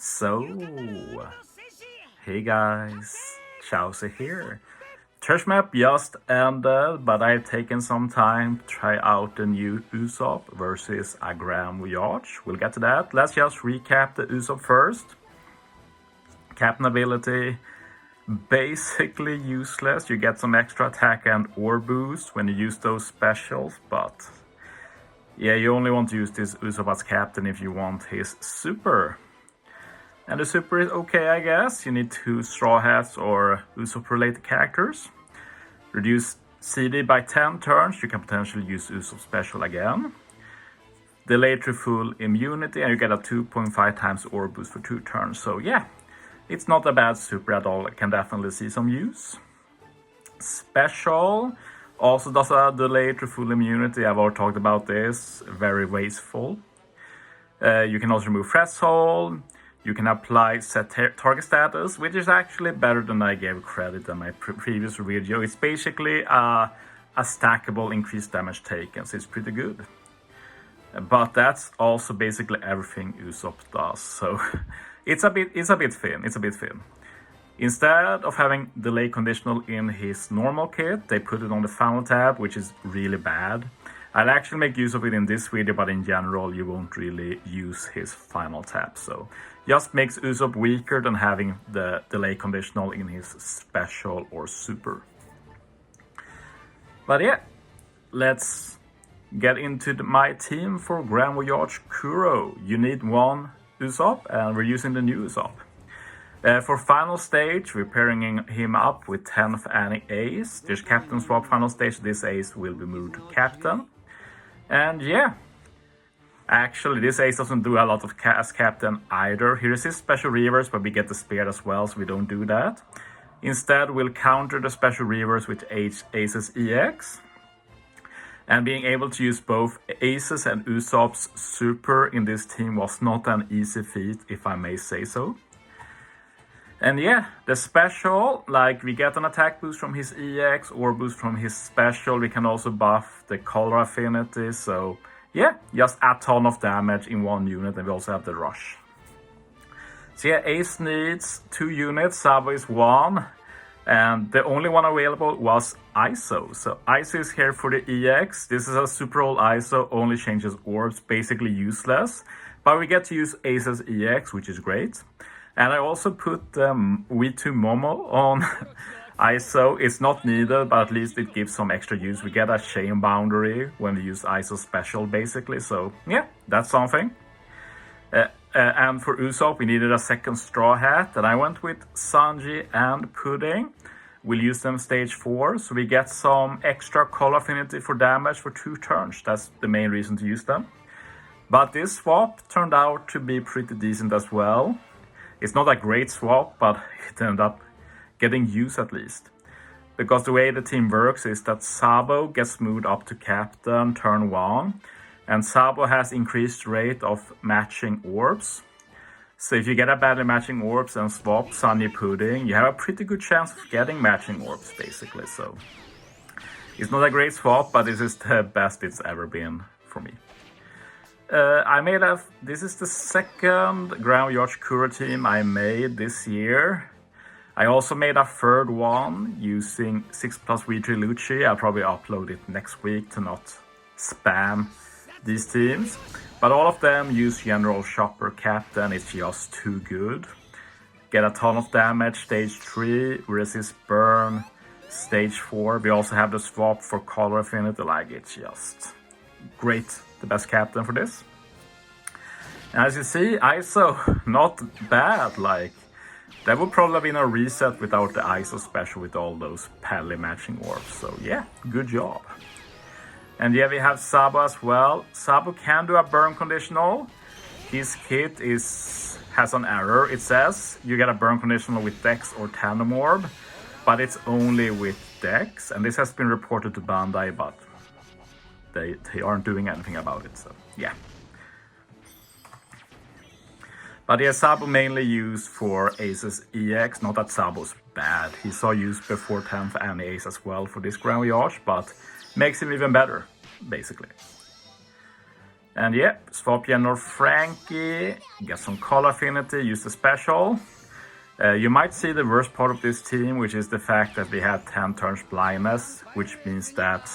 So, hey guys, Chauzu here. Trash map just ended, but I've taken some time to try out the new Usopp versus a Grand Voyage. We'll get to that. Let's just recap the Usopp first. Captain ability, basically useless. You get some extra attack and ore boost when you use those specials, but yeah, you only want to use this Usopp as captain if you want his super. And the super is okay, I guess. You need 2 Straw Hats or Usopp-related characters. Reduce CD by 10 turns. You can potentially use Usopp special again. Delay to full immunity, and you get a 2.5 times ore boost for 2 turns. So yeah, it's not a bad super at all. I can definitely see some use. Special also does a delay to full immunity. I've already talked about this. Very wasteful. You can also remove threshold. You can apply set target status, which is actually better than I gave credit in my previous video. It's basically a stackable increased damage taken, so it's pretty good. But that's also basically everything Usopp does, so it's a bit thin. Instead of having delay conditional in his normal kit, they put it on the final tab, which is really bad. I'll actually make use of it in this video, but in general you won't really use his final tab, so just makes Usopp weaker than having the delay conditional in his special or super. But yeah, let's get into my team for Grand Voyage Kuro. You need 1 Usopp, and we're using the new Usopp. For final stage, we're pairing him up with 10th Anni Ace. There's captain swap final stage. This Ace will be moved to captain. And yeah, actually this Ace doesn't do a lot of as captain either. He resists special reverse, but we get the spear as well, so we don't do that. Instead, we'll counter the special reverse with Ace's EX. And being able to use both Ace's and Usopp's super in this team was not an easy feat, if I may say so. And yeah, the special, like we get an attack boost from his EX or boost from his special. We can also buff the color affinity. So yeah, just a ton of damage in 1 unit, and we also have the rush. So yeah, Ace needs 2 units, Sabo is 1. And the only one available was ISO. So ISO is here for the EX. This is a super old ISO, only changes orbs, basically useless. But we get to use Ace's EX, which is great. And I also put V2 Momo on ISO. It's not needed, but at least it gives some extra use. We get a chain boundary when we use ISO special, basically. So yeah, that's something. And for Usopp, we needed a 2nd Straw Hat. And I went with Sanji and Pudding. We'll use them stage 4. So we get some extra color affinity for damage for 2 turns. That's the main reason to use them. But this swap turned out to be pretty decent as well. It's not a great swap, but it ended up getting use at least. Because the way the team works is that Sabo gets moved up to captain turn 1. And Sabo has increased rate of matching orbs. So if you get a badly matching orbs and swap Sunny Pudding, you have a pretty good chance of getting matching orbs, basically. So it's not a great swap, but this is the best it's ever been for me. This is the 2nd Grand Voyage Kuro team I made this year. I also made a 3rd one using 6+ V3 Lucci. I'll probably upload it next week to not spam these teams. But all of them use General Shopper Captain. It's just too good. Get a ton of damage. Stage 3, resist burn. Stage 4, we also have the swap for color affinity. Like, it's just great. The best captain for this. And as you see, ISO, not bad. Like, that would probably have been a reset without the ISO special with all those pally matching orbs. So yeah, good job. And yeah, we have Sabo as well. Sabo can do a burn conditional. His kit has an error. It says you get a burn conditional with Dex or Tandem Orb, but it's only with Dex. And this has been reported to Bandai, but they aren't doing anything about it, so yeah. But yeah, Sabo mainly used for Ace's EX. Not that Sabo's bad. He saw use before 10th Anni Ace as well for this Grand Voyage, but makes him even better, basically. And yeah, swap General Frankie, get some color affinity, use the special. You might see the worst part of this team, which is the fact that we have 10 turns blindness, which means that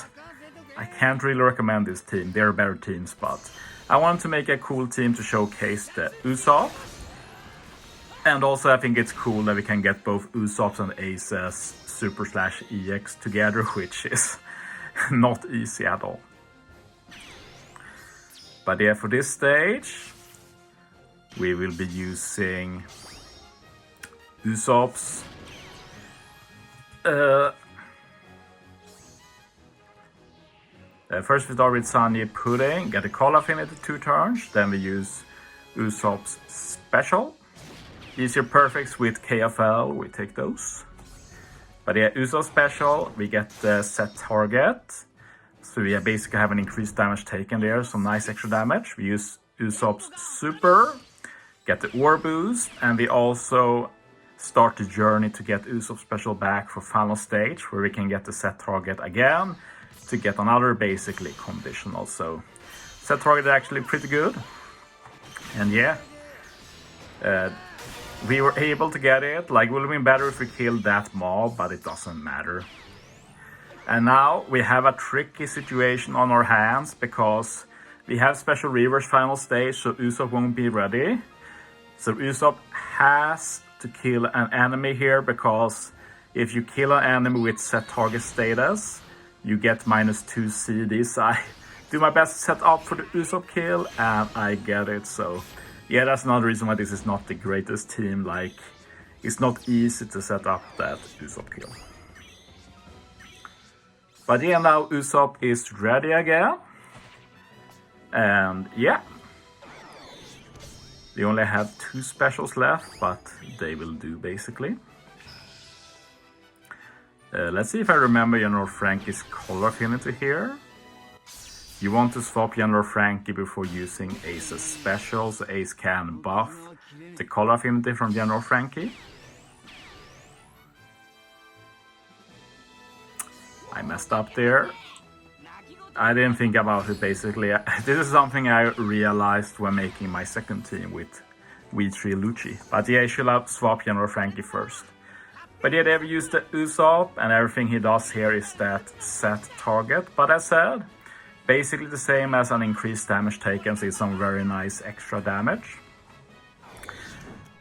I can't really recommend this team. There are better teams, but I wanted to make a cool team to showcase the Usopp. And also I think it's cool that we can get both Usopps and Aces Super/EX together, which is not easy at all. But yeah, for this stage, we will be using Usopp's first we start with Sunny Pudding, get a call affinity 2 turns, then we use Usopp's special. Easier perfects with KFL, we take those. But yeah, Usopp special, we get the set target. So we basically have an increased damage taken there, some nice extra damage. We use Usopp's super, get the ore boost, and we also start the journey to get Usopp special back for final stage, where we can get the set target again to get another basically conditional. So set target is actually pretty good. And yeah, we were able to get it. Like, it would have been better if we killed that mob, but it doesn't matter. And now we have a tricky situation on our hands because we have special reverse final stage, so Usopp won't be ready. So Usopp has to kill an enemy here, because if you kill an enemy with set target status, you get -2 CD. So I do my best to set up for the Usopp kill, and I get it. So yeah, that's another reason why this is not the greatest team. Like, it's not easy to set up that Usopp kill. But yeah, now Usopp is ready again. And yeah, we only have 2 specials left, but they will do basically. Let's see if I remember General Frankie's color affinity here. You want to swap General Frankie before using Ace's special, so Ace can buff the color affinity from General Frankie. I messed up there. I didn't think about it basically. This is something I realized when making my second team with V3 Lucci. But yeah, I should have swapped General Frankie first. But yeah, they've used the Usopp, and everything he does here is that set target. But as said, basically the same as an increased damage taken, so it's some very nice extra damage.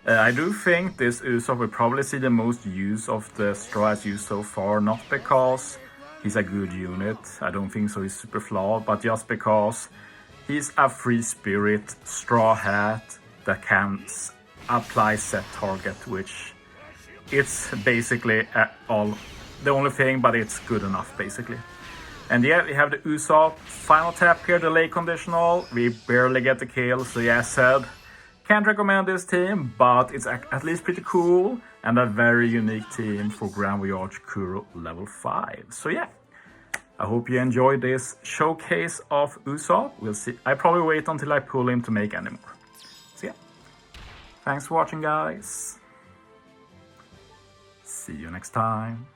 I do think this Usopp will probably see the most use of the straw as used so far, not because he's a good unit, I don't think so, he's super flawed, but just because he's a free spirit straw hat that can apply set target, which it's basically the only thing, but it's good enough basically. And yeah, we have the Usopp final tap here, delay conditional, we barely get the kill, so yeah, I said, can't recommend this team, but it's at least pretty cool and a very unique team for Grand Voyage Kuro level 5. So yeah, I hope you enjoyed this showcase of Usopp. We'll see. I probably wait until I pull him to make any more. So yeah, thanks for watching, guys. See you next time.